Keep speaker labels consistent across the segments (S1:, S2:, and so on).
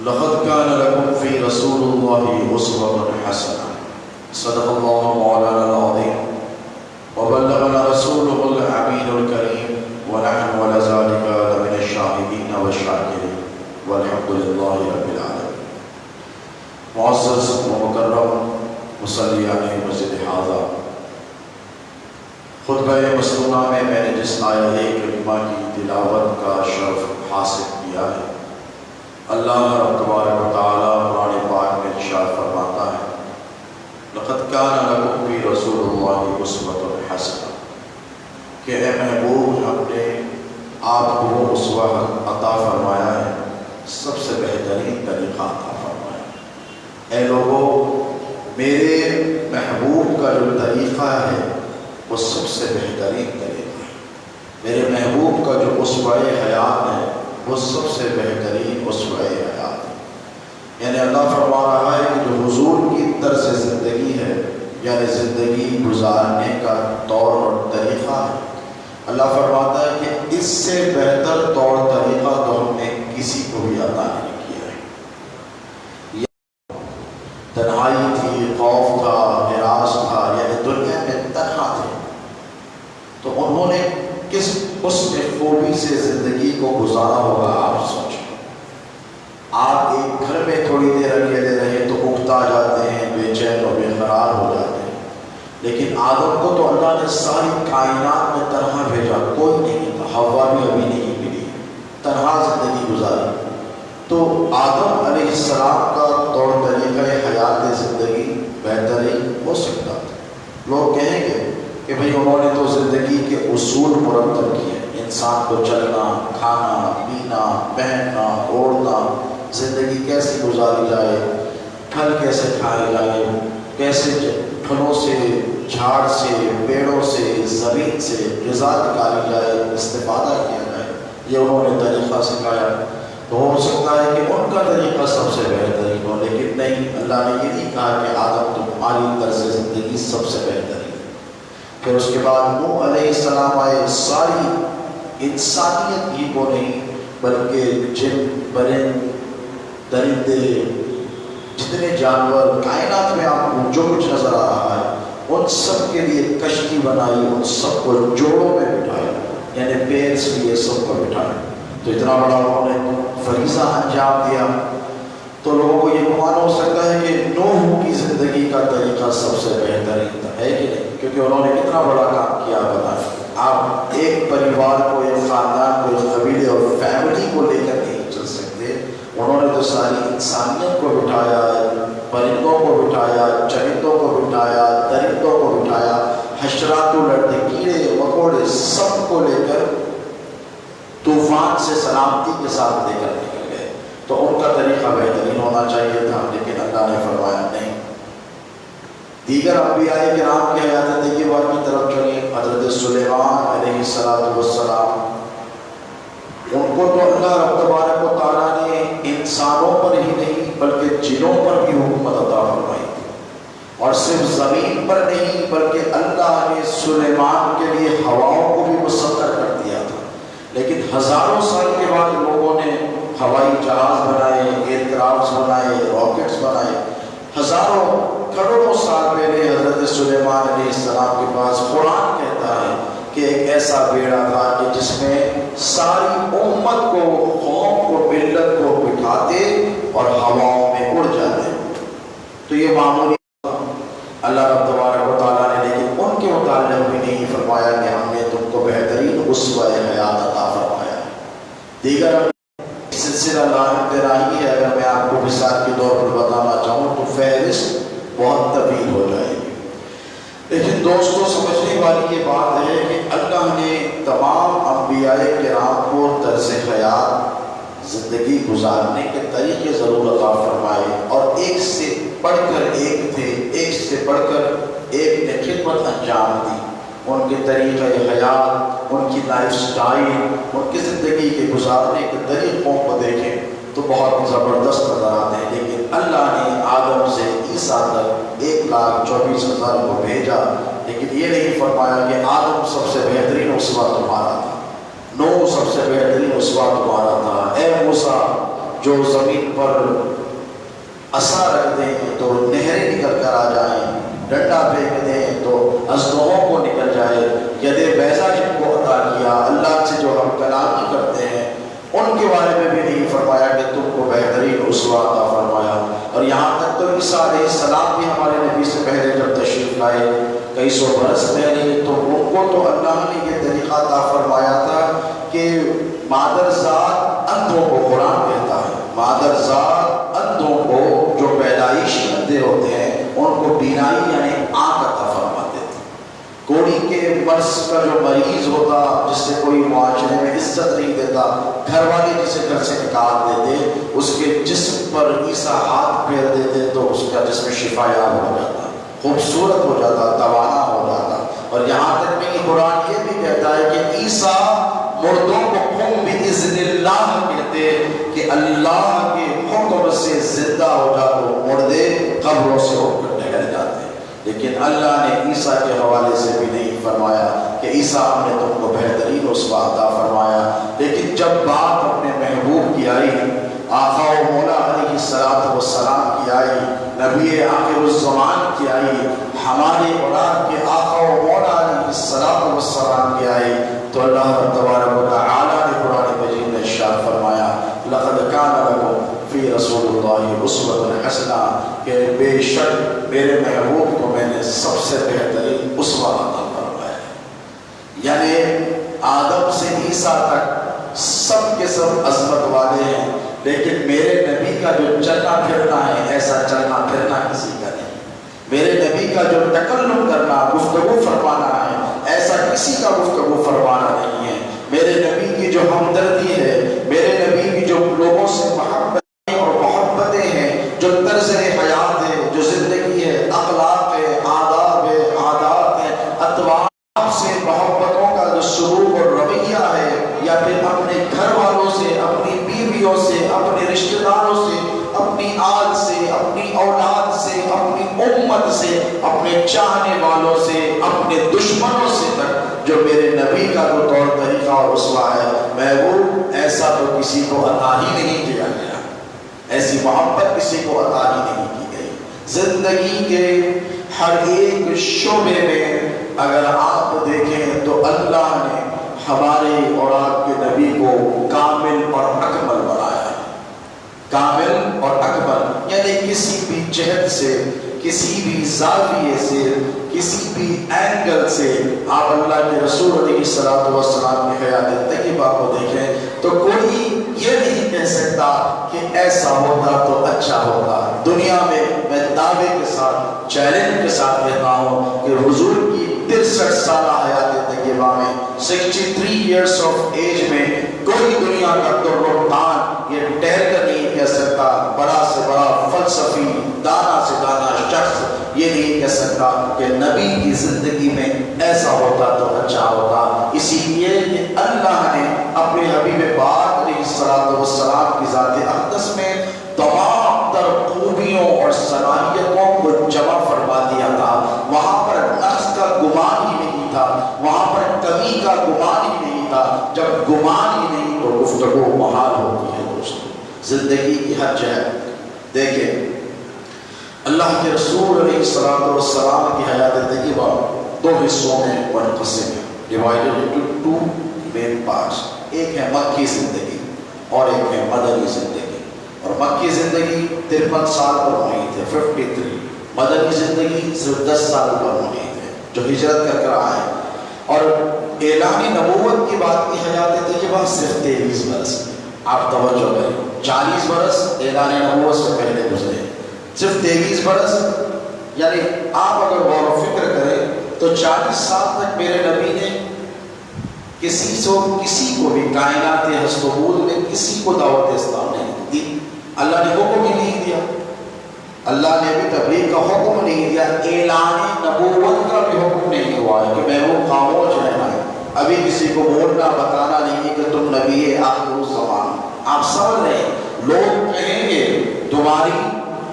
S1: لقد كان لكم في رسول الله أسوة حسنة صدق الله مولانا العظيم وبلغنا رسوله الأمين الكريم ونحن على ذلك لمن الشاهدين والشاكرين والحمد لله رب العالمين. معزز و مکرم مصلیان مسجد حاضہ، خطبہ مسنونہ میں نے جس آیہ کریمہ کی تلاوت کا شرف حاصل کیا ہے، اللہ رب تبارک و تعالیٰ قرآن پاک میں ارشاد فرماتا ہے لقد کان لکم فی رسول اللہ اسوۃ حسنہ، کہ اے محبوب ہم نے آپ کو وہ اسوہ عطا فرمایا ہے، سب سے بہترین طریقہ عطا فرمایا ہے۔ اے لوگوں، میرے محبوب کا جو طریقہ ہے وہ سب سے بہترین طریقہ ہے۔ میرے محبوب کا جو اسوہ حیات ہے وہ سب سے بہترین اسوہ حیات ہے۔ یعنی اللہ فرما رہا ہے کہ جو حضور کی طرز زندگی ہے، یعنی زندگی گزارنے کا طور اور طریقہ ہے، اللہ فرماتا ہے کہ اس سے بہتر طور طریقہ تو ہم نے کسی کو بھی عطا نہیں کیا ہے۔ تنہائی تھی، خوف تھا، ہراس تھا، یعنی دنیا میں تنہا تھے، تو انہوں نے کس حسن خوبی سے زندگی کو گزارا ہوگا آپ سوچیں۔ آپ ایک گھر میں تھوڑی دیر اکیلے رہے تو اکتا جاتے ہیں، بے چین و بے قرار ہو جاتے ہیں، لیکن آدم کو تو اللہ نے ساری کائنات میں تنہا بھیجا، کوئی نہیں تھا، حوا بھی ابھی نہیں ملی، تنہا زندگی گزاری۔ تو آدم علیہ السلام کا طور طریقہ حیات زندگی بہترین ہو سکتا تھا۔ لوگ کہیں گے کہ بھئی انہوں نے تو زندگی کے اصول مرتب کیے، انسان کو چلنا، کھانا، پینا، پہننا، اوڑھنا، زندگی کیسے گزاری جائے، پھل کیسے کھائے جائے، کیسے پھلوں سے، جھاڑ سے، پیڑوں سے، زمین سے غذا نکالی جائے، استفادہ کیا جائے، یہ انہوں نے طریقہ سکھایا۔ تو ہو سکتا ہے کہ ان کا طریقہ سب سے بہترین ہو، لیکن نہیں، اللہ نے یہ نہیں کہا کہ آدم تمہاری طرز زندگی سب سے بہترین۔ پھر اس کے بعد نوح علیہ السلام آئے، ساری انسانیت ہی کو نہیں بلکہ جن، پرند، درندے، جتنے جانور کائنات میں آپ کو جو کچھ نظر آ رہا ہے، ان سب کے لیے کشتی بنائی، ان سب کو جوڑوں میں بٹھایا، یعنی پیرس لیے سب کو بٹھایا۔ تو اتنا بڑا انہوں نے فریضہ انجام دیا، تو لوگوں کو یہ گمان ہو سکتا ہے کہ نوح کی زندگی کا طریقہ سب سے بہترین تھا، ہے کہ نہیں؟ کیونکہ انہوں نے کتنا بڑا کام کیا بتائیں۔ آپ ایک پریوار کو، ایک خاندان کو، ایک قبیلے اور فیملی کو لے کر نہیں چل سکتے، انہوں نے تو ساری انسانیت کو بٹھایا، پرندوں کو بٹھایا، چرندوں کو بٹھایا، درندوں کو بٹھایا، حشرات و لڑتے، کیڑے مکوڑے، سب کو لے کر طوفان سے سلامتی کے ساتھ لے کر نکل گئے۔ تو ان کا طریقہ بہترین ہونا چاہیے تھا، لیکن اللہ نے فرمایا نہیں۔ دیگر انبیاء کرام کی حیات طیبہ کی طرف چلیں، حضرت سلیمان علیہ السلام، ان کو تو اللہ رب تبارک و تعالیٰ نے انسانوں پر ہی نہیں بلکہ جنوں پر بھی حکومت عطا فرمائی تھی، اور صرف زمین پر نہیں بلکہ اللہ نے سلیمان کے لیے ہواؤں کو بھی مسخر کر دیا تھا۔ لیکن ہزاروں سال کے بعد لوگوں نے ہوائی جہاز بنائے، ایئر کرافٹس بنائے، راکٹس بنائے۔ ہزاروں کروڑوں سال پہلے حضرت سلیمان علیہ السلام کے پاس قرآن کہتا ہے کہ ایک ایسا بیڑا تھا کہ جس میں ساری امت کو، قوم کو، ملت کو بٹھاتے اور ہواؤں میں اڑ جاتے۔ تو یہ معمولی اللہ رب تبارک و تعالیٰ نے لیکن ان کے متعلق بھی نہیں فرمایا کہ ہم نے تم کو بہترین اسوہ حیات عطا فرمایا ہے۔ دیگر سلسلہ لا انتہائی ہے، اگر میں آپ کو مثال کے طور پر بتانا چاہوں تو فہرست بہت طویل ہو جائے گی، لیکن دوستوں سمجھنے والی یہ بات ہے کہ اللہ نے تمام انبیاء کرام کو طرز حیات، زندگی گزارنے کے طریقے ضرور عطا فرمائے، اور ایک سے پڑھ کر ایک تھے، ایک سے پڑھ کر ایک نے خدمت انجام دی۔ ان کے طریقہ حیات، ان کی لائف سٹائل، ان کی زندگی کے گزارنے کے طریقوں کو دیکھیں تو بہت زبردست نظر آتے ہیں، لیکن اللہ نے آدم سے عیسیٰ تک 1,24,000 کو بھیجا، لیکن یہ نہیں فرمایا کہ آدم سب سے بہترین اسوہ تمہارا تھا، نوح سب سے بہترین اسوہ تمہارا تھا، اے موسیٰ جو زمین پر عصا رکھ دیں تو نہریں نکل کر آ جائیں، ڈنڈا پھینک دیں تو ازدہوں کو نکل جائے، ید بیضا جن کو عطا کیا، اللہ سے جو ہم کلامی کرتے ہیں ان کے بارے میں بھی نہیں فرمایا کہ تم کو بہترین اسوہ عطا فرمایا۔ اور یہاں تک تو عیسیٰ علیہ السلام بھی ہمارے نبی سے پہلے جب تشریف لائے کئی سو برس پہلے، تو ان کو تو اللہ نے یہ طریقہ عطا فرمایا تھا کہ مادرزاد اندھوں کو، قرآن کہتا ہے مادرزاد اندھوں کو، جو پیدائشی اندھے ہوتے ہیں ان کو بینائی یعنی آنکھ عطا فرماتے تھے۔ کوڑی کے مرض کا جو مریض ہوتا جس سے کوئی معاشرے میں عزت نہیں دیتا، گھر والے جسے گھر سے نکال دیتے، اس کے جسم پر عیسیٰ ہاتھ پھیر دیتے تو اس کا جسم شفا یاب ہو جاتا، خوبصورت ہو جاتا، توانا ہو جاتا۔ اور یہاں تک کہ قرآن یہ بھی کہتا ہے کہ عیسیٰ مردوں کو قم بِإِذْنِ اللہ کہتے کہ اللہ کے حکم سے زندہ ہو جاتے، مردے قبروں سے اٹھ کر نکل جاتے۔ لیکن اللہ نے عیسیٰ کے حوالے سے بھی نہیں فرمایا کہ عیسیٰ ہم نے تم کو بہترین اسوہ عطا فرمایا۔ لیکن جب بات اپنے محبوب کی آئی، آقا و مولا علیہ السلام کی آئی، نبی آخر الزمان کی آئی، ہمارے اولاد کے آقا و مولا علیہ السلام کی آئی، تو اللہ تبارک و تعالی نے قرآن مجید میں ارشاد فرمایا لقد کان لکم فی رسول اللہ اسوۃ حسنہ، کہ بے شک میرے محبوب کو میں نے سب سے بہترین اسوہ عطا فرمایا۔ یعنی آدم سے عیسیٰ تک سب کے سب عظمت والے ہیں، لیکن میرے نبی کا جو چلنا پھرنا ہے ایسا چلنا پھرنا کسی کا نہیں۔ میرے نبی کا جو تکلم کرنا، گفتگو فرمانا ہے ایسا کسی کا گفتگو فرمانا نہیں ہے۔ میرے نبی کی جو ہمدردی ہے، میرے نبی کی جو لوگوں سے محبتیں اور محبتیں ہیں، جو طرز حیات ہے، جو زندگی ہے، اخلاق ہے، آداب ہے، عادات ہے، اتباع سے محبتوں کا جو سلوک اور رویہ ہے، یا پھر اپنے گھر والوں سے، اپنی بیویوں سے، اپنے رشتہ داروں سے، اپنی آل سے، اپنی اولاد سے، اپنی امت سے، اپنے چاہنے والوں سے، اپنے دشمنوں سے تک جو میرے نبی کا جو طور طریقہ اور اسوہ ہے، محبوب ایسا تو کسی کو عطا ہی نہیں کیا گیا، ایسی محبت کسی کو عطا ہی نہیں کی گئی۔ زندگی کے ہر ایک شعبے میں اگر آپ دیکھیں تو اللہ نے ہمارے اور آپ کے نبی کو کامل اور اکمل بنایا ہے۔ کامل اور اکمل یعنی کسی بھی جہت سے، کسی بھی زاویے سے، کسی بھی اینگل سے آپ اللہ کے رسول علیہ السلام کی حیات طیبہ کو دیکھیں تو کوئی یہ نہیں کہہ سکتا کہ ایسا ہوتا تو اچھا ہوتا۔ دنیا میں دعوے کے ساتھ، چیلنج کے ساتھ کہتا ہوں کہ حضور کی 63 سالہ حیات طیبہ میں 63 ایئرس آف ایج میں کوئی دنیا کا تربتان یہ ٹہر کر نہیں کہہ سکتا، بڑا سے بڑا فلسفی، دانا سے دانا شخص یہ نہیں کہہ سکتا کہ نبی کی زندگی میں ایسا ہوتا تو اچھا ہوتا۔ اسی لیے کہ اللہ نے اپنے حبیب پاک علیہ السلام کی ذات اقدس میں تمام تر خوبیوں اور صلاحیتوں کو جمع فرما دیا تھا۔ وہاں پر نقص کا گمان ہی نہیں تھا، وہاں پر کمی کا گمان ہی نہیں تھا۔ جب گمان ہی نہیں تو گفتگو محال ہوتی ہے دوستو۔ زندگی کی ہر جہت دیکھیں، اللہ کے رسول علیہ السلام کی حیات طیبہ 2 حصوں میں منقسم ہے، divided into 2 main parts۔ ایک ہے مکی زندگی اور ایک ہے مدنی زندگی۔ اور مکی زندگی 53 سال پر محیط ہے، 53۔ مدنی زندگی صرف 10 سال پر محیط ہے، جو ہجرت کر کر آئے۔ اور اعلان نبوت کی بات کی حیات طیبہ صرف 23 برس۔ آپ توجہ کریں، 40 برس اعلان نبوت سے پہلے گزرے، صرف 23 برس۔ یعنی آپ اگر غور و فکر کریں تو 40 سال تک میرے نبی نے کسی کو بھی کائنات ہست و بود میں کسی کو دعوت اسلام نہیں دی۔ اللہ نے حکم ہی نہیں دیا، اللہ نے بھی تبلیغ کا حکم نہیں دیا، اعلان نبوت کا بھی حکم نہیں ہوا ہے کہ محبوب خاموش رہنا ہے، ابھی کسی کو بولنا بتانا نہیں ہے کہ تم نبی آخر الزمان۔ آپ سمجھ رہے ہیں، لوگ کہیں گے تمہاری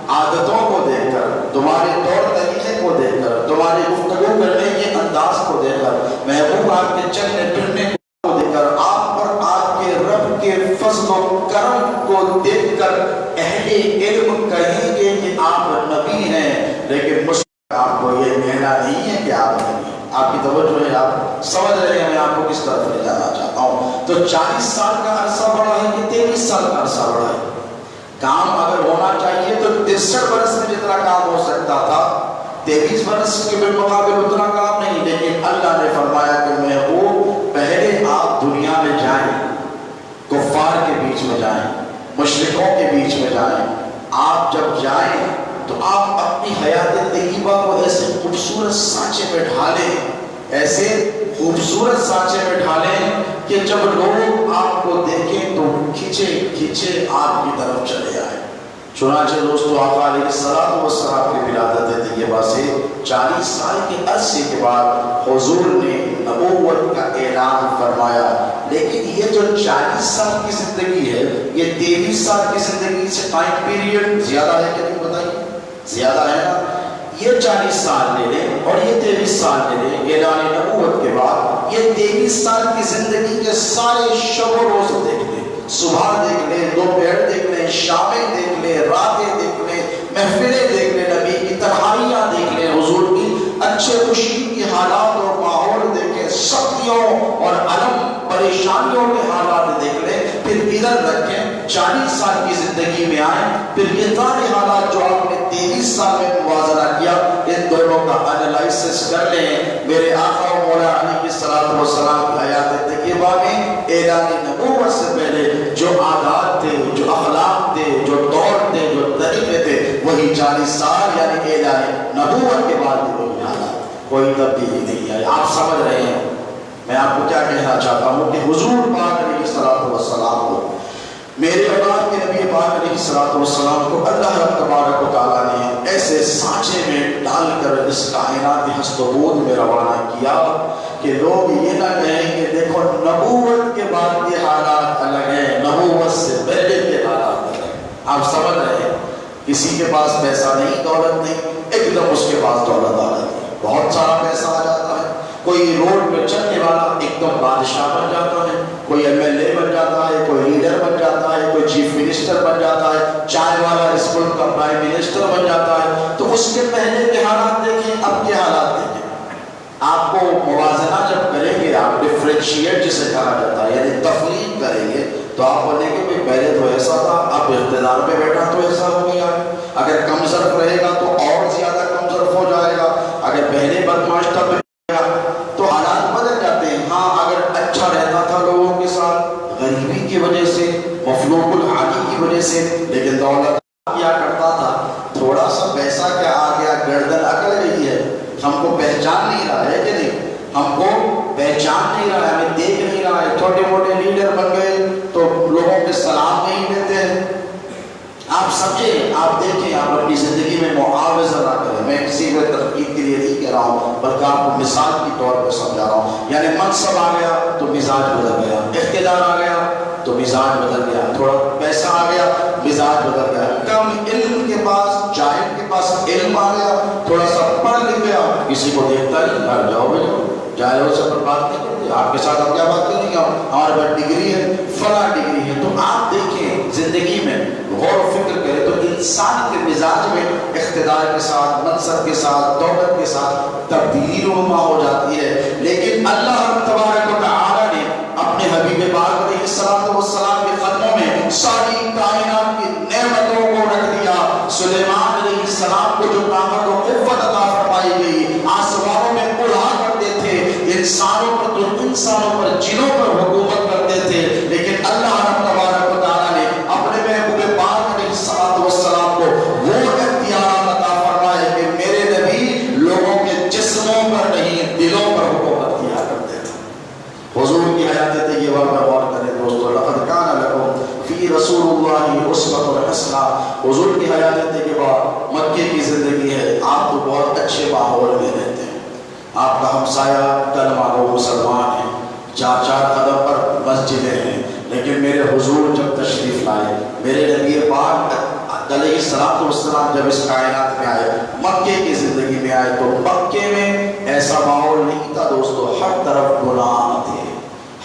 S1: عادتوں کو دیکھ کر، تمہارے طور طریقے کو دیکھ کر، تمہاری گفتگو کرنے کے انداز کو دیکھ کر، محبوب آپ کے چلنے پھرنے کو دیکھ کر، آپ پر آپ کے رب کے فضل و کرم کرم کو دیکھ کر اہل علم کہیں گے کہ آپ نبی ہیں، لیکن آپ کو یہ کہنا نہیں ہے کہ آپ نبی ہیں۔ آپ کی توجہ ہے، آپ سمجھ رہے ہیں میں آپ کو کس طرف لے جانا چاہتا ہوں۔ تو 40 سال کا عرصہ بڑا ہے کہ 23 سال کا عرصہ بڑا ہے؟ کام اگر ہونا چاہیے تو 63 برس میں جتنا کام ہو سکتا تھا 23 برس کے بالمقابل اتنا کام نہیں، لیکن اللہ نے فرمایا کہ میں وہ پہلے آپ دنیا میں جائیں، کفار کے بیچ میں جائیں، مشرکوں کے بیچ میں جائیں۔ آپ جب جائیں تو آپ اپنی حیات طیبہ کو ایسے خوبصورت سانچے میں ڈھالیں، ایسے خوبصورت سانچے میں ڈھالیں کہ جب لوگ آپ کو دیکھیں تو کھچے کھچے آپ کی طرف چلے آئیں۔ چنانچہ دوستو آقا علیہ السلام کی ولادت طیبہ سے 40 سال کے عرصے کے بعد حضور نے نبوت کا اعلان فرمایا، لیکن یہ جو 40 سال کی زندگی ہے یہ 23 سال کی زندگی سے ٹائم پیریڈ زیادہ ہے کہ نہیں بتائیے؟ زیادہ ہے نا؟ یہ 40 سال لے لیں اور یہ 23 سال لے لیں اعلان نبوت کے بعد، یہ 23 سال کی زندگی کے سارے شب و روز دیکھ لیں، صبح دیکھ لیں، دوپہر دیکھ لیں، شامیں دیکھ لیں، راتیں دیکھ لیں، محفلیں دیکھ لیں، نبی کی تنہائیاں دیکھ لیں، حضور کی اچھے خوشی کی حالات اور ماحول دیکھیں، سختیوں اور علم پریشانیوں کے حالات دیکھ لیں، پھر ادھر رکھیں 40 سال کی زندگی میں آئیں، پھر یہ سارے حالات جو آپ نے 23 سال میں موازنہ کیا، ان دونوں کا انالائسس کر لیں۔ میرے آقا و مولا علیہ السلام کی حیات طیبہ میں اعلان نبوت سے پہلے جو عادات تھے، جو اخلاق تھے، جو دور تھے، جو طریقے تھے، وہی 40 سال یعنی اعلان نبوت کے بعد بھی وہی حالات، کوئی تبدیلی نہیں آئی۔ آپ سمجھ رہے ہیں میں آپ کو کیا کہنا چاہتا ہوں کہ حضور پاک علیہ السلام کو، میرے اولاد کے نبی پاک علیہ السلام کو اللہ رب تبارک و تعالیٰ نے ایسے سانچے میں ڈال کر اس کائنات ہست و بود میں روانہ کیا کہ لوگ یہ نہ کہیں کہ دیکھو نبوت کے بعد کے حالات الگ ہیں، نبوت سے پہلے کے حالات الگ ہیں۔ آپ سمجھ رہے ہیں؟ کسی کے پاس پیسہ نہیں، دولت نہیں، ایک دم اس کے پاس دولت آ جاتی ہے، بہت سارا پیسہ آ جاتا ہے۔ کوئی روڈ پہ چلنے والا ایک دم بادشاہ بن جاتا ہے، کوئی MLA بن جاتا ہے، کوئی لیڈر بن جاتا ہے، کوئی چیف منسٹر بن جاتا ہے، چائے والا اس ملک کا پرائم منسٹر بن جاتا ہے۔ تو اس کے پہلے کے حالات دیکھیں، اب کے حالات دیکھیں۔ آپ کو موازنہ جب کریں گے، آپ ڈفرینشیٹ جسے کہا جاتا ہے یعنی تفریق کریں گے، تو آپ بولیں گے کہ پہلے تو ایسا تھا، اب اقتدار پہ بیٹھا تو ایسا ہو گیا۔ اگر کم ظرف رہے گا تو اور زیادہ کم ظرف ہو جائے گا، اگر پہلے بدمعاش تھا تو حالات بدل جاتے ہیں۔ ہاں اگر اچھا رہتا تھا لوگوں کے ساتھ غریبی کی وجہ سے، مفلوق الحالی کی وجہ سے، لیکن دولت کیا کرتا تھا، تھوڑا سا پیسہ کیا آ گیا، گردن اکڑ گئی ہے، ہم کو پہچان نہیں رہا ہے کہ نہیں، ہم کو پہچان نہیں رہا ہے، ہمیں دیکھ نہیں رہا ہے، چھوٹے موٹے لیڈر بن گئے تو لوگوں کے سلام نہیں دیتے ہیں۔ آپ سمجھیں، آپ دیکھیں، آپ اپنی زندگی میں معاوضہ نہ کریں۔ میں کسی کو تنقید کے لیے نہیں کہہ رہا ہوں، بلکہ آپ کو مثال کی طور پہ سمجھا رہا ہوں۔ یعنی منصب آ گیا تو مزاج بدل گیا، اقتدار آ گیا تو مزاج بدل گیا، تھوڑا پیسہ آ گیا مزاج بدل گیا، کم علم کے پاس، جاہل کے پاس علم آ گیا، تھوڑا سا پڑھ لکھ گیا، کسی کو دیکھتا نہیں، گھر جاؤ بھائی جاہلوں سے پر بات نہیں کرتے، آپ کے ساتھ ہم کیا بات کریں گے، ہمارے پاس ڈگری ہے، فلاں ڈگری ہے۔ تو آپ دیکھیں زندگی میں غور و فکر کریں تو انسان کے مزاج میں اقتدار کے ساتھ، منصب کے ساتھ، دولت کے ساتھ تبدیلی رونما ہو جاتی ہے، لیکن اللہ تبارک و تعالیٰ نے اپنے حبیب پاک علیہ السلام کے قدموں میں ساری کائنات کی نعمتوں کو رکھ دیا۔ سلیمان علیہ السلام کو جو طاقت و قوت عطا فرمائی گئی، آسمانوں میں اڑا کرتے تھے، انسانوں پر تو انسانوں پر، جنوں پر حکومت کرتے تھے، لیکن اللہ تبارک و تعالیٰ نے اپنے محبوب پاک علیہ السلام کو وہ اختیارات عطا فرمائے کہ میرے نبی لوگوں کے جسموں پر نہیں دلوں پر حکومت کیا کرتے تھے۔ حضور کی حیات طیبہ پر غور کریں دوستو، لقد کان لکم فی رسول اللہ اسوۃ حسنہ۔ حضور کی حیات طیبہ مکے کی زندگی ہے، آپ تو بہت اچھے ماحول میں رہتے ہیں، آپ کا ہمسایہ کلمہ گو مسلمان ہے، 4 قدم پر مسجدیں ہیں، لیکن میرے حضور جب تشریف لائے، میرے نبی پاک علیہ السلام جب اس کائنات میں آئے، مکے کی زندگی میں آئے، تو مکے میں ایسا ماحول نہیں تھا دوستو، ہر طرف گناہ تھے،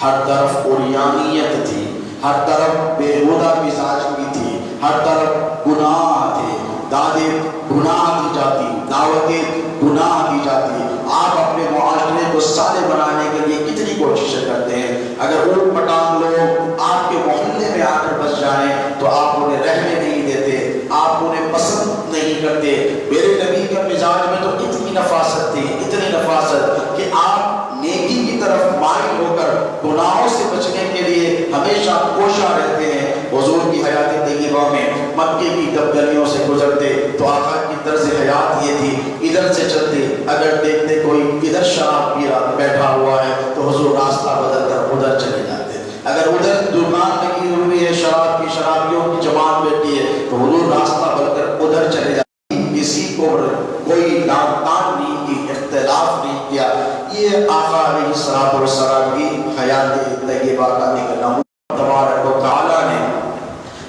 S1: ہر طرف عریانیت تھی، ہر طرف بےہودہ مزاج کی تھی، ہر طرف گناہ تھے، دعوتیں گناہ دی جاتی، دعوتیں گناہ دی جاتی۔ آپ اپنے معاشرے کو صالح بنانے کے لیے کتنی کوششیں کرتے ہیں، اگر اونٹ پٹانگ لوگ آپ کے محلے میں آ کر بس جائیں تو آپ انہیں رہنے نہیں دیتے، آپ انہیں پسند نہیں کرتے۔ میرے نبی کے مزاج میں تو اتنی نفاست تھی، اتنی نفاست کہ آپ نیکی کی طرف مائل ہو کر گناہوں سے بچنے کے لیے ہمیشہ کوشاں رہتے ہیں۔ حضور کی حیات طیبہ میں مکے کی دبگلیوں سے گزرتے تو آقا کی طرز حیات یہ تھی، ادھر سے چلتے، اگر دیکھتے کوئی ادھر شراب پی رہا بیٹھا ہوا ہے تو حضور راستہ بدل کر ادھر چلے جاتے، اگر ادھر دکان لگی ہوئی ہے شراب کی، شرابیوں کی جماعت بیٹھی ہے تو حضور راستہ بدل کر ادھر چلے جاتے، کسی کو کوئی داغ نہیں کی، اختلاف نہیں کیا۔ یہ آقا علیہ السلام کی حیات طیبہ کا ایک نمونہ تبارک و تعالیٰ نے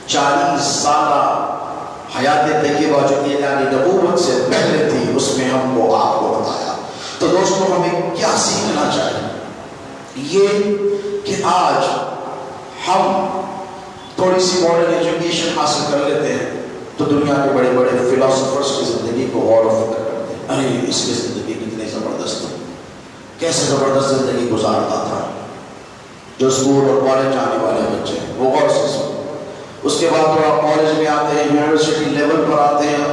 S1: 40 سالہ حیات طیبہ جو اعلان نبوت سے پہلے تھی اس میں ہم کو آپ کو بتایا۔ تو دوستو ہمیں کیا سیکھنا چاہیے؟ یہ کہ آج ہم تھوڑی سی ماڈرن ایجوکیشن حاصل کر لیتے ہیں تو دنیا کے بڑے بڑے فلاسفرز کی زندگی کو غور و فکر کرتے ہیں، ارے اس کی زندگی کتنی زبردست ہے، کیسے زبردست زندگی گزارتا تھا۔ جو اسکول اور کالج جانے والے بچے ہیں وہ غور سے سنیں، اس کے بعد تو آپ کالج میں آتے ہیں، یونیورسٹی لیول پر آتے ہیں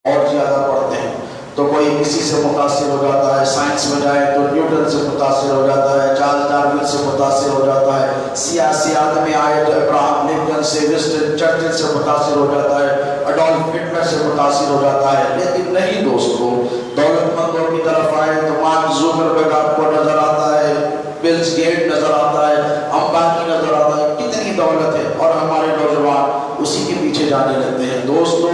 S1: اور زیادہ پڑھتے ہیں تو کوئی کسی سے متاثر ہو جاتا ہے، سائنس میں جائے تو نیوٹن سے متاثر ہو جاتا ہے، چارلس ڈارون سے متاثر ہو جاتا ہے، سیاست میں آئے تو ابراہم لنکن سے، ونسٹن چرچل سے متاثر ہو جاتا ہے، اڈولف ہٹلر سے متاثر ہو جاتا ہے۔ لیکن نہیں دوستو، دولت مندوں کی طرف آئے تو مارک زوکربرگ آپ کو نظر آتا ہے، بل گیٹس نظر آتا ہے، امبانی نظر آتا ہے، کتنی دولت ہے، اور ہمارے نوجوان اسی کے پیچھے جانے لگتے ہیں۔ دوستو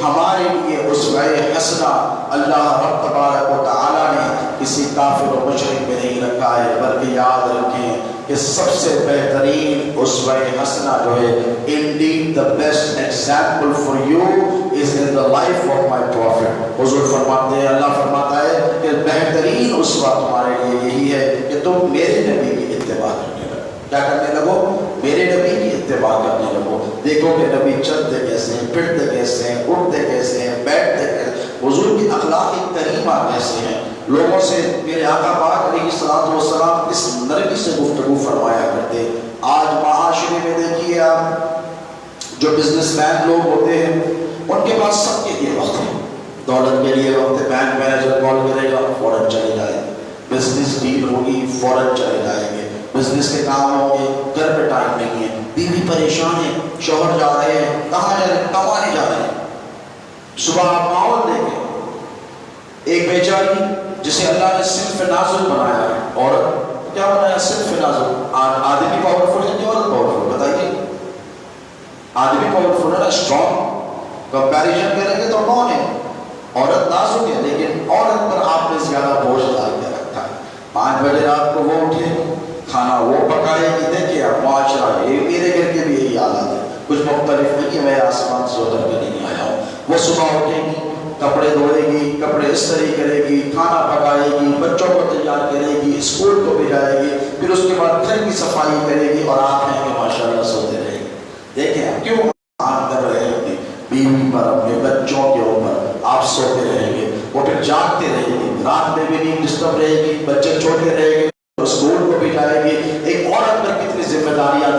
S1: ہمارے لیے اسوہ حسنہ اللہ رب تبارک و تعالیٰ نے کسی کافر و مشرک میں نہیں رکھا ہے، بلکہ یاد رکھیں کہ سب سے بہترین اسوہ حسنہ جو ہے indeed the best example for you is in the life of my prophet۔ حضور فرماتے ہیں، اللہ فرماتا ہے کہ بہترین اسوہ تمہارے لیے یہی ہے کہ تم میرے نبی کی اتباع کرنے لگو۔ کیا کرنے لگو؟ میرے نبی کی اتباع کرنے لگو۔ دیکھو کہ نبی چلتے کیسے ہیں، پھرتے کیسے ہیں، اٹھتے کیسے ہیں، بیٹھتے کیسے ہیں، حضور کی اخلاق کریمہ کیسے ہیں۔ لوگوں سے میرے آقا پاک علیہ السلام اس نرمی سے گفتگو فرمایا کرتے۔ آج معاشرے میں دیکھیے آپ جو بزنس مین لوگ ہوتے ہیں ان کے پاس سب کے لیے وقت ہے، دولت کے لیے وقت ہے، بینک مینیجر کال کرے گا فوراً چلے جائیں گے، بزنس ڈیل ہوگی فوراً چلے جائیں گے، بزنس کے کام ہوں گے، گھر پہ ٹائم نہیں ہے، بیوی پریشان ہے، شوہر جا رہے ہیں، کہاں جا رہے ہیں؟ کمانے جا رہے ہیں۔ صبح آپ ماحول دیکھیں، ایک بیچاری جسے اللہ نے صنف نازل بنایا ہے، عورت کیا بنایا؟ صنف نازل۔ آدمی پاورفل ہے کہ عورت پاورفل؟ بتائیے، آدمی پاورفل ہے نا، اسٹرانگ، کمپیریزن کریں گے تو کون ہے؟ عورت نازک ہے، لیکن عورت پر آپ نے زیادہ بوجھ ڈال کے رکھا ہے۔ 5 بجے رات کو وہ اٹھے، کھانا وہ پکائے گی۔ دیکھیے آپ معاشرہ، یہ میرے گھر کے بھی یہی حالات ہے، کچھ مختلف نہیں کہ میں آسمان سے اتر کے نہیں آیا ہوں۔ وہ صبح اٹھے گی، کپڑے دھوئے گی، کپڑے استری کرے گی، کھانا پکائے گی، بچوں کو تیار کرے گی، اسکول کو بھیجائے گی، پھر اس کے بعد گھر کی صفائی کرے گی، اور آپ ہیں کہ ماشاءاللہ سوتے رہے گی۔ دیکھیں آپ کیوں آن کر رہے ہیں؟ بیوی پر، اپنے بچوں کے اوپر آپ سوتے رہیں گے، وہ پھر جاگتے رہیں گے، رات میں بھی نیند ڈسٹرب رہے گی، بچے چھوٹے رہیں گے، اسکول کو بھی جائے گی۔ ایک عورت پر کتنی ذمہ داریاں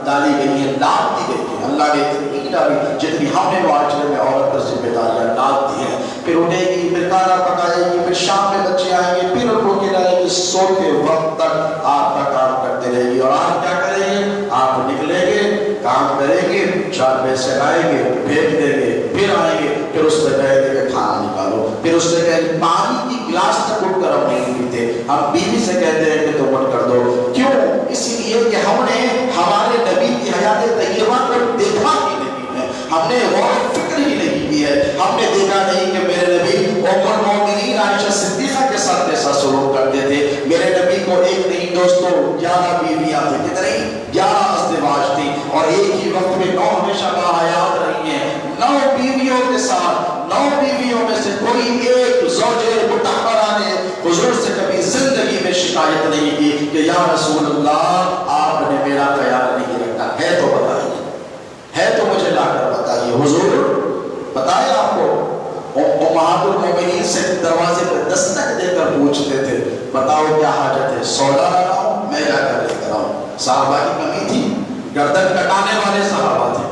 S1: ڈالی گئی ہیں، لاد دی گئی ہیں، اللہ نے اتنی نہیں ڈالی جتنی ہم نے معاشرے میں عورت پر ذمہ داریاں ڈال دی ہیں۔ پھر اٹھے گی، پھر کھانا پکائے گی، پھر شام میں بچے آئیں گے، پھر ان کو کھلائے گی، سوتے وقت تک آپ کا کام کرتے رہے گی۔ اور آپ کیا کریں گے؟ آپ نکلیں گے، کام کریں گے، 4 پیسے لائیں گے، بھیج دیں گے، پھر آئیں گے، پھر اس سے کہیں گے کہ کھانا نکالو، پھر اس سے کہیں گے پانی کی گلاس تک اٹھ کر ہم نہیں پیتے، ہم بیوی سے کہتے ہیں کہ تم اٹھ کر دو۔ کیوں؟ اسی لیے کہ ہم نے ہمارے نبی کی حیات طیبہ کو دیکھا ہی نہیں ہے، ہم نے غور و فکر ہی نہیں کی ہے، ہم نے دیکھا نہیں کہ میرے نبی ام المومنین عائشہ صدیقہ کے ساتھ کیسا سلوک کرتے تھے۔ میرے نبی کو ایک نہیں دوستو 11 بیویاں تھیں، کتنی؟ 11 ازدواج تھی، اور ایک ہی وقت میں 9 ہمیشہ باحیات رہی ہیں۔ 9 بیویوں کے ساتھ 9 بیویوں میں سے کوئی ایک زوجہ مطہرہ نے حضور سے کبھی زندگی میں شکایت نہیں کی کہ یا رسول اللہ آپ نے میرا خیال نہیں رکھا۔ سے دروازے پہ دستک دے کر پوچھتے تھے بتاؤ کیا حاجت ہے، سودا لاؤں میں جا کر لے کر آؤں۔ صحابہ کی کمی تھی، گردن کٹانے والے صحابہ تھے،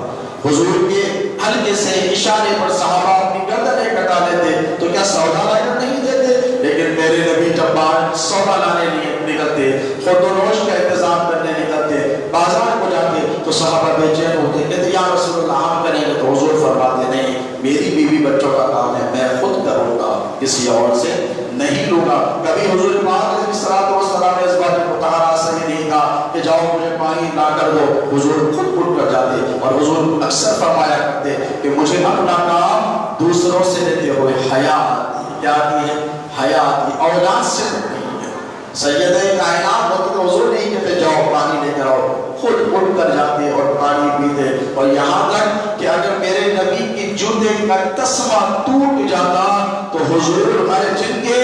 S1: حضور کے ہلکے سے اشارے پر صحابہ اپنی گردنیں کٹا لیتے تو کیا سودا لا کر نہیں دیتے؟ لیکن میرے نبی جب باہر سودا لانے نکلتے، خود و نوش کا انتظام کرنے نکلتے، بازار کو جاتے تو صحابہ بے چین ہوتے، کہتے یا رسول اللہ ہم کریں گے، تو حضور فرماتے نہیں، میری بیوی بچوں کا کام ہے، میں خود کروں گا، کسی اور سے نہیں لوں گا۔ کبھی حضور پاک علیہ الصلوۃ والسلام نے اس بات کو متحرہ صحیح نہیں کہا کہ جاؤ مجھے پانی لا کر دو، حضور خود اٹھ کر جاتے، اور حضور اکثر فرمایا کرتے کہ مجھے اپنا کام دوسروں سے لیتے ہوئے حیا آتی ہے۔ کیا آتی ہے؟ حیا آتی ہے، اولاد سے نہیں ہے۔ سید کائنات وقت حضور نہیں کہتے جاؤ پانی لے کر آؤ، خود اٹھ کر جاتے اور پانی پیتے، اور یہاں تک کہ اگر میرے نبی کی جوتے کا تسمہ ٹوٹ جاتا تو حضور ہمارے جن کے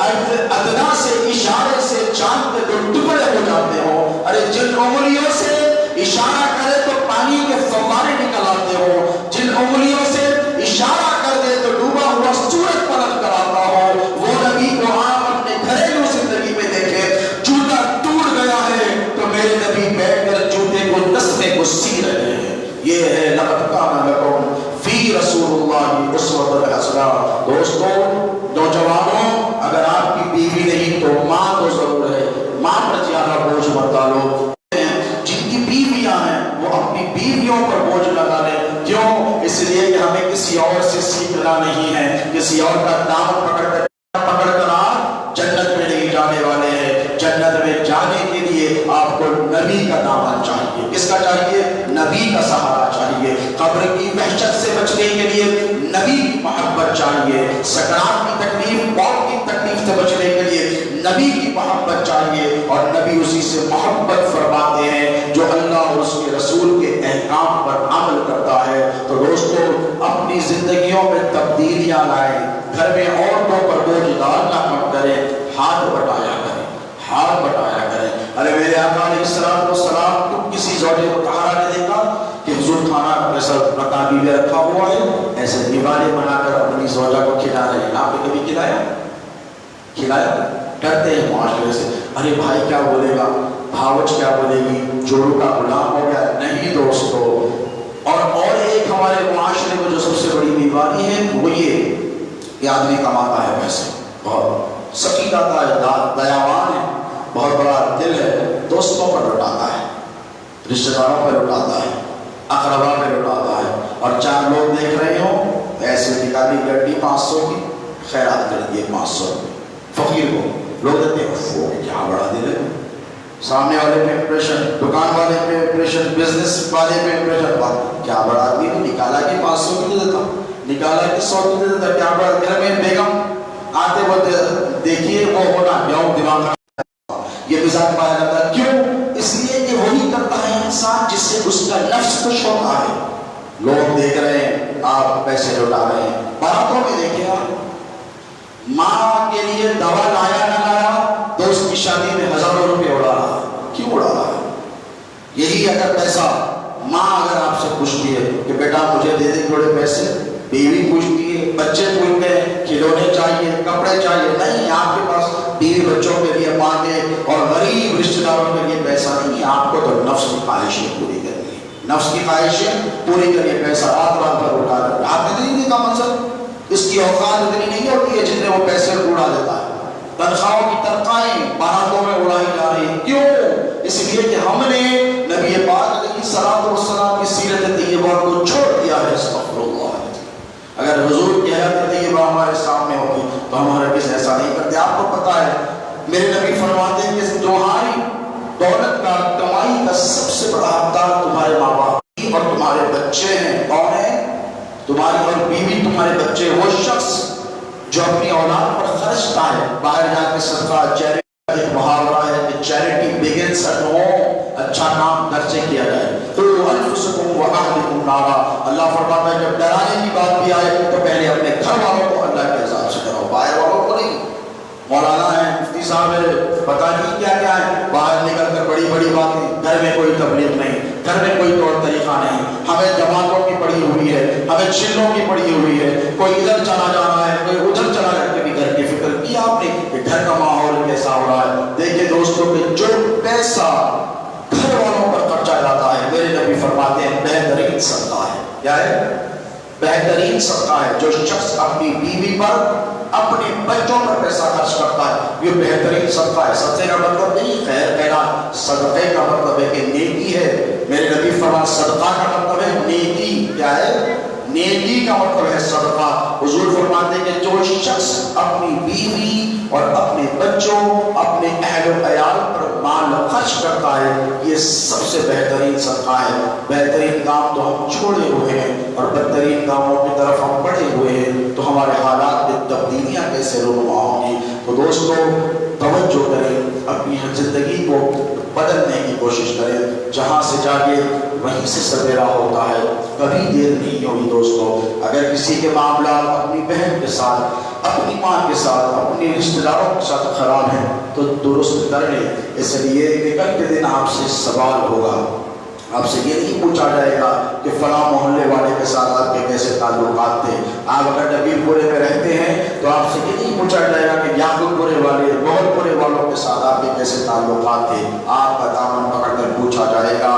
S1: ادنا سے اشارے سے چاند کے دو ٹکڑے ہو جاتے ہو، ارے جن انگلیوں سے اشارہ کرے تو پانی کے فوارے نکل آتے ہو، جن انگلیوں سے اشارہ کر دے تو ڈوبا ہوا سورج پلٹ کر آتا ہو، وہ نبی کو آپ اپنے گھریلو زندگی میں دیکھیں، جوتا ٹوٹ گیا ہے تو میرے نبی بیٹھ کر جوتے کو تسمے کو سی رہے ہیں۔ یہ ہے لقد کان لکم فی رسول اللہ اسوۃ حسنہ۔ دوستو، نوجوانوں، اگر آپ کی بیوی نہیں تو ماں تو ضرور ہے، ماں پر زیادہ بوجھ مت ڈالو۔ جن کی بیویاں ہیں وہ اپنی بیویوں پر بوجھ لگا لیں، کیوں؟ اس لیے کہ ہمیں کسی اور سے سیکھنا نہیں ہے، کسی اور کا دامن پکڑ کر آپ جنت میں نہیں جانے والے ہیں۔ جنت میں جانے کے لیے آپ کو نبی کا دامن چاہیے۔ کس کا چاہیے؟ نبی کا سہارا چاہیے۔ قبر کی وحشت سے بچنے کے لیے نبی کی محبت چاہیے۔ سکرات کی تکلیف، موت کی تکلیف سے بچنے کے لیے نبی کی محبت چاہیے، اور نبی اسی سے محبت فرماتے ہیں جو اللہ اور اس کے رسول کے احکام پر عمل کرتا ہے۔ تو دوستو، اپنی زندگیوں میں تبدیلیاں لائیں، گھر میں عورتوں پر بوجھ ڈالنا مت کریں، ہاتھ بٹایا کریں، ہاتھ بٹایا کریں۔ ارے میرے آقا علیہ الصلوۃ والسلام کو کسی زوجے کو طہارا نے دیکھا کہ حضور کھانا ایسا رکابی میں رکھا ہوا ہے، ایسے دیواریں بنا کر اپنی زوجہ کو کھلا رہے ہیں۔ آپ نے کبھی کھلایا؟ کھلایا؟ ڈرتے ہیں معاشرے سے، ارے بھائی کیا بولے گا، بھاوچ کیا بولے گی، جوڑوں کا غلام ہو گیا۔ نہیں دوستو، اور ایک ہمارے معاشرے میں جو سب سے بڑی بیماری ہے وہ یہ کہ آدمی کماتا ہے پیسے، بہت سخی آتا ہے، دیاوان ہے، بہت بڑا دل ہے، دوستوں پر لٹاتا ہے، رشتہ داروں پر لٹاتا ہے، اقربا پہ لٹاتا ہے، اور چار لوگ دیکھ رہے ہوں ایسے نکالی گڈی 500 کی، خیرات کر دیے 500 روپے فقیر کو، لوگ کہتے ہیں وہ کیا بڑا دل ہے، سامنے والے پہ امپریشن، دکان والے پہ امپریشن، بزنس والے پہ امپریشن، کیا بڑا آدمی ہے، نکالا کہ 500 کی دے دیتا، نکالا کہ 100 کی دے دیتا، کیا بڑا گھر میں بیگم آتے بولتے دیکھیے وہ ہونا جاؤ دماغ، یہ مزاج پایا جاتا ہے۔ کیوں؟ اس لیے کہ وہی کرتا ہے انسان جس سے اس کا نفس خوش ہوتا ہے۔ لوگ دیکھ رہے ہیں آپ پیسے لوٹا رہے ہیں، باراتوں میں دیکھیں آپ، ماں کے لیے دوا لایا نہ لایا، دوست کی شادی میں ہزاروں روپے اڑا رہا ہے، کیوں اڑا رہا ہے؟ یہی اگر پیسہ ماں اگر آپ سے پوچھتی ہے کہ بیٹا مجھے دے دے تھوڑے پیسے، بیوی پوچھتی ہے، بچے پوچھتے ہیں کھلونے چاہیے، کپڑے چاہیے، نہیں آپ کے پاس بیوی بچوں کے لیے مانگے اور غریب رشتہ داروں کے لیے پیسہ نہیں ہے، آپ کو تو نفس کی خواہشیں پوری کرنی ہے، نفس کی خواہشیں پوری کریے، پیسہ رات رات پر اٹھا کر آپ نے نہیں دیکھا منظر، اس کی اوقات اتنی نہیں ہوتی ہے جتنے وہ پیسے اڑا دیتا ہے، تنخواہوں کی تنخواہیں باراتوں میں اڑائی جا رہی ہیں، کیوں؟ اس لیے کہ ہم نے نبی پاک علیہ الصلوۃ والسلام کی سیرت طیبہ کو چھوڑ دیا ہے۔ استغفر اللہ، اگر حضور کی حیات طیبہ ہمارے سامنے ہوتی تو ہمارا کس ایسا نہیں کرتے۔ آپ کو پتا ہے میرے نبی فرماتے ہیں کہ تمہاری دولت کا، کمائی کا سب سے بڑا حقدار تمہارے ماں باپ اور تمہارے بچے ہیں۔ کون ہے؟ تمہاری اور بیوی، تمہارے بچے، وہ شخص جو اپنی اولاد پر خرچتا ہے، باہر جا کے صدقہ، چیریٹی کا ایک محاورہ ہے کہ چیریٹی بگنس ایٹ ہوم، اچھا نام گھر سے کیا جائے۔ قُوُّوا أَنفُسَكُمْ وَأَهْلِكُمْ نَارًا، اللہ فرماتا ہے جب ڈرانے کی بات بھی آئے تو پہلے اپنے گھر والوں کو اللہ کے عذاب سے ڈراؤ، باہر والوں کو نہیں۔ مولانا ہے، مفتی صاحب ہے، پتہ نہیں کیا کیا ہے، باہر نکل کر بڑی بڑی باتیں، گھر میں کوئی تبلیغ نہیں، گھر میں کوئی طور طریقہ نہیں، ہمیں جماعتوں کی پڑی ہوئی ہے، ہمیں چلوں کی پڑی ہوئی ہے، کوئی ادھر چلا جا رہا ہے، کوئی ادھر چلا جا کے کیا ہے؟ بہترین صدقہ ہے جو شخص اپنی بیوی پر اپنے بچوں پر پیسہ خرچ کرتا ہے، یہ بہترین صدقہ ہے۔ صدقے کا مطلب نہیں خیر کہنا، صدقے کا مطلب ہے کہ نیکی ہے۔ میرے نبی فرمان صدقہ کا مطلب ہے نیکی، کیا ہے؟ نیکی کا مطلب ہے صدقہ۔ حضور فرماتے ہیں کہ جو شخص اپنی بیوی اور اپنے بچوں، اپنے اہل و عیال پر مال خرچ کرتا ہے، یہ سب سے بہترین صدقہ ہے۔ بہترین کام تو ہم چھوڑے ہوئے ہیں اور بدترین کاموں کی طرف ہم بڑھے ہوئے ہیں، تو ہمارے حالات میں تبدیلیاں کیسے رونما ہوں گی؟ تو دوستو توجہ کریں، اپنی زندگی کو بدلنے کی کوشش کریں، جہاں سے جاگے وہیں سے سویرا ہوتا ہے، کبھی دیر نہیں ہوگی دوستو۔ اگر کسی کے معاملات اپنی بہن کے ساتھ، اپنی ماں کے ساتھ، اپنے رشتہ داروں کے ساتھ خراب ہیں تو درست کر لیں، اس لیے کہ کل کے دن آپ سے سوال ہوگا۔ آپ سے یہ نہیں پوچھا جائے گا کہ فلاں محلے والے کے ساتھ آپ کے کیسے تعلقات تھے۔ آپ اگر نبیل پورے میں رہتے ہیں تو آپ سے یہ نہیں پوچھا جائے گا کہ یعقوب پورے والے، بہت پورے والوں کے ساتھ آپ کے کیسے تعلقات تھے۔ آپ کا دامن پکڑ کر پوچھا جائے گا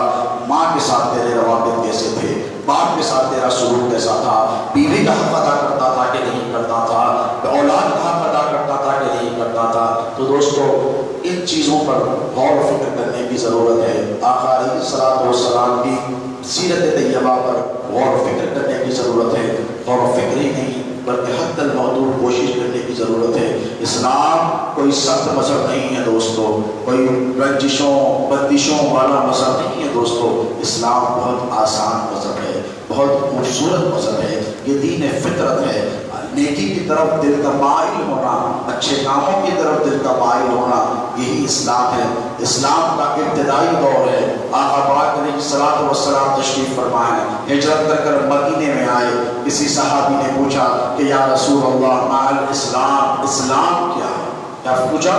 S1: ماں کے ساتھ تیرے روابط کیسے تھے، باپ کے ساتھ تیرا سلوک کیسا تھا، بیوی کا حق ادا کرتا تھا کہ نہیں کرتا تھا، اولاد کا حق ادا کرتا تھا کہ نہیں کرتا تھا۔ تو دوستو ان چیزوں پر غور و فکر کرنے کی ضرورت ہے۔ آقا علیہ الصلوۃ والسلام کی سیرت طیبہ پر غور و فکر کرنے کی ضرورت ہے۔ غور و فکر ہی نہیں بلکہ حد المحدود کوشش کرنے کی ضرورت ہے۔ اسلام کوئی سخت مذہب نہیں ہے دوستو، کوئی رنجشوں بندشوں والا مذہب نہیں ہے دوستو۔ اسلام بہت آسان مذہب ہے، بہت خوبصورت مذہب ہے، یہ دین فطرت ہے۔ نیکی کی طرف دل کا مائل ہونا، اچھے کاموں کی طرف دل کا مائل ہونا، یہی اسلام ہے۔ اسلام کا ابتدائی دور ہے۔ آقا پاک علیہ الصلوۃ والسلام تشریف فرما ہے، ہجرت کر کر مدینے میں آئے۔ کسی صحابی نے پوچھا کہ یا رسول اللہ ما الاسلام، اسلام کیا ہے؟ کیا پوچھا؟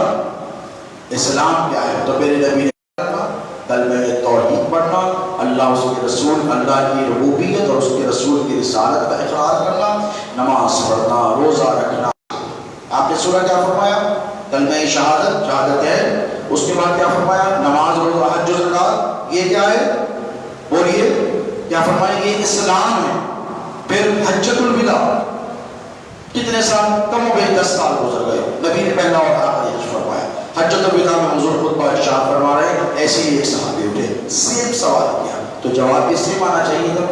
S1: اسلام کیا ہے؟ تو میرے نبی نے کہا کلمہ توحید پڑھنا، اللہ اس کے رسول، اللہ کی ربوبیت اور اس کے رسول کی رسالت کا اقرار کرنا، نماز پڑھنا، روزہ رکھنا۔ آپ نے سورہ کیا فرمایا؟ کلمہ شہادت، شہادت ہے۔ اس کے بعد کیا فرمایا؟ نماز، روزہ، حج و زکات۔ یہ کیا ہے؟ بولیے کیا فرمایا؟ یہ اسلام ہے۔ پھر حجۃ الوداع، کتنے سال؟ کم و بیش 10 سال گزر گئے، نبی نے پہلا اور آخری حج فرمایا۔ حجۃ الوداع میں حضور خطبہ ارشاد فرما رہے ہیں، ایسے ہی ایک صحابی اٹھے، سیم سوال کیا، تو جواب بھی سیم آنا چاہیے تھا،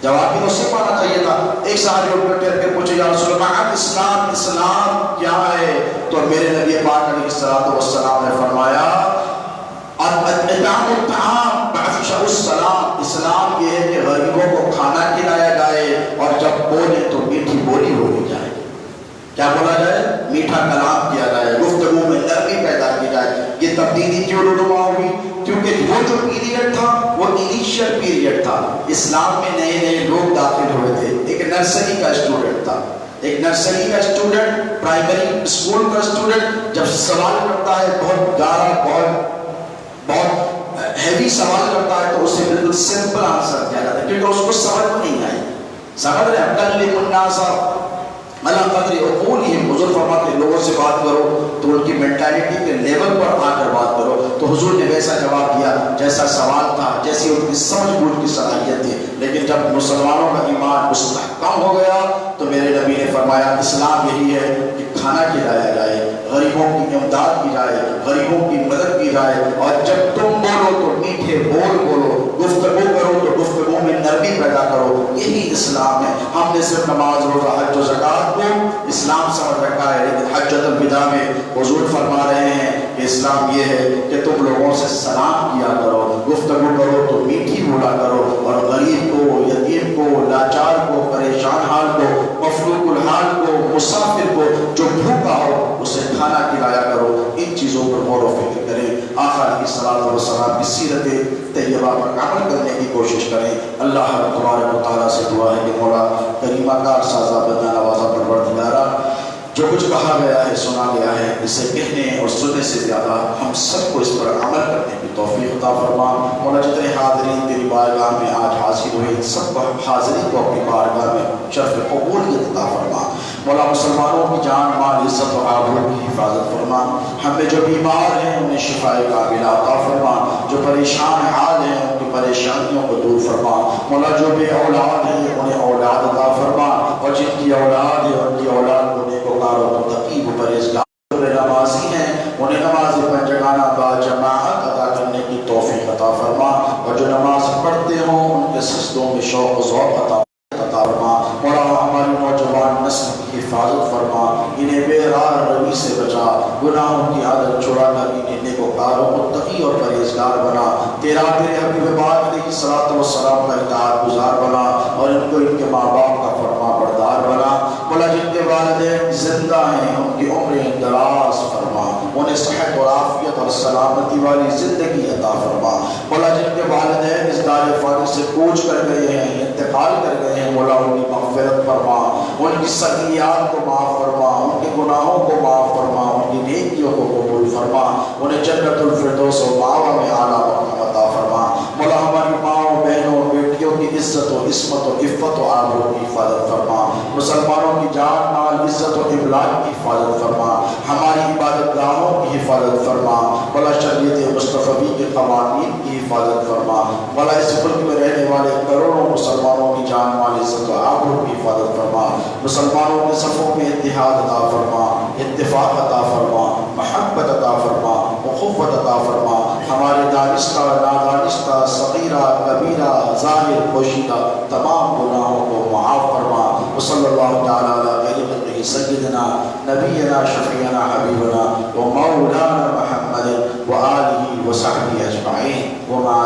S1: جواب بھی تو سیم آنا چاہیے تھا۔ ایک صحابی اٹھ کر پھر پوچھے یا رسول اللہ اسلام، اسلام کیا ہے؟ تو میرے نبی پاک علیہ الصلوۃ والسلام نے فرمایا اطعام الطعام بعد السلام، اسلام یہ ہے کہ غریبوں کو کھانا کھلایا جائے اور جب بولے تو میٹھی بولی بولی جائے۔ کیا بولا جائے؟ میٹھا کلام کیا جائے، گفتگو میں نرمی پیدا کی جائے۔ یہ تبدیلی کیوں رونما ہوئی؟ کیونکہ وہ جو پیریڈ تھا وہ انیشیل پیریڈ تھا۔ اسلام میں نئے نئے لوگ داخل ہوئے تھے۔ ایک نرسری کا اسٹوڈنٹ تھا، ایک نرسری کا اسٹوڈنٹ، پرائمری اسکول کا اسٹوڈنٹ جب سوال کرتا ہے بہت گہرا، بہت ہیوی سوال کرتا ہے تو اسے بالکل سمپل آنسر دیا جاتا ہے، کیونکہ اس کو سمجھ نہیں آئی۔ سمجھ رہے ہیں؟ کلم الناس علی قدر عقولہم، حضور فرماتے ہیں لوگوں سے بات کرو تو ان کی مینٹالٹی کے لیول پر آ کر بات کرو۔ تو حضور نے ویسا جواب دیا جیسا سوال تھا، جیسی ان کی سمجھ بوجھ کی صلاحیت تھی۔ لیکن جب مسلمانوں کا ایمان مستحکم ہو گیا تو میرے نبی نے فرمایا اسلام یہی ہے کہ کھانا کھلایا جائے، غریبوں کی امداد کی جائے، غریبوں کی مدد کی جائے، اور جب تم بولو تو میٹھے بول بولو، گفتگو کرو تو گفتگو میں نرمی پیدا کرو۔ یہی اسلام ہے۔ ہم نے صرف نماز، روزہ، حج و زکات کو اسلام سمجھ رکھا ہے، لیکن حجۃ الوداع میں حضور فرما رہے ہیں کہ اسلام یہ ہے کہ تم لوگوں سے سلام کیا کرو، گفتگو کرو تو میٹھی بولا کرو، اور غریب کو، یتیم کو، لاچار کو، پریشان حال کو، مفلوق الحال کو، مسافر کو، جو بھوکا ہو اسے کھانا کھلایا کرو۔ ان چیزوں پر غور و فکر کریں، آقا علیہ الصلوۃ والسلام کی سیرت طیبہ پر عمل کرنے کی کوشش کریں۔ اللہ تبارک و تعالیٰ سے دعا ہے کہ مولا کریمہ کار سازا بندہ نوازا پروردگارا، جو کچھ کہا گیا ہے، سنا گیا ہے، اسے کہنے اور سننے سے زیادہ ہم سب کو اس پر عمل کرنے کی توفیق عطا فرما۔ مولا جتنے حاضرین تیری بارگاہ میں آج حاضر ہوئے، ان سب کو حاضری کو اپنی بارگاہ میں شرف قبولیت عطا فرما۔ مولا مسلمانوں کی جان مال عزت و آبرو کی حفاظت فرما۔ ہمیں جو بیمار ہیں انہیں شفائے کاملہ عطا فرما، جو پریشان حال ہیں ان کی پریشانیوں کو دور فرما مولا جو بے اولاد ہیں انہیں اولاد عطا فرما اور جن کی اولاد ہے ان کی اولاد کو نیکوکار و متقی و پرہیزگار نمازی ہیں انہیں نماز پنجگانہ با جماعت ادا کرنے کی توفیق عطا فرما اور جو نماز پڑھتے ہوں ان کے سجدوں میں شوق و ذوق عطا فرما مولا ہماری نوجوان نسل کی حفاظت فرما انہیں بے راہ روی سے بچا گناہوں کی عادت چھڑا کر انہیں نیکوکار و متقی اور پرہیزگار بنا تیرے حبیب پاک علیہ الصلوۃ والسلام کا اطاعت گزار بنا اور ان کو ان کے ماں باپ کا فرما بردار بنا مولا جن کے والدین زندہ ہیں ان کی عمریں دراز فرما انہیں صحت اور عافیت اور سلامتی والی زندگی عطا فرما مولا جن کے والدین اس دار فانی سے کوچ کر گئے ہیں انتقال کر گئے ہیں مولا ان کی مغفرت فرما ان کی سیئات کو معاف فرما ان کے گناہوں کو معاف فرما ان کی نیکیوں کو قبول فرما انہیں جنت الفردوس و مأوی میں اعلیٰ مقام عطا فرما مولا ہماری ماؤں بہنوں بیٹیوں کی عزت و عصمت و عفت و آبرو کی حفاظت فرما مسلمانوں کی جان مال عزت و املاک کی حفاظت فرما ہماری عبادت گاہوں کی حفاظت فرما مولا شریعت مصطفی کے قوانین کی حفاظت فرما مولا اس ملک میں رہنے والے کروڑوں مسلمانوں کی جان مال عزت و آبرو کی حفاظت فرما مسلمانوں کے صفوں میں اتحاد عطا فرما اتفاق عطا فرما محبت عطا فرما اخوت عطا فرما ہمارے دانستہ نادانستہ صغیرہ کبیرہ ظاہر پوشیدہ تمام گناہوں کو معاف فرما وصلی اللہ تعالی علی خیر خلقہ سیدنا نبینا شفیعنا حبیبنا و مولانا محمد و آلہ و صحبہ اجمعین وما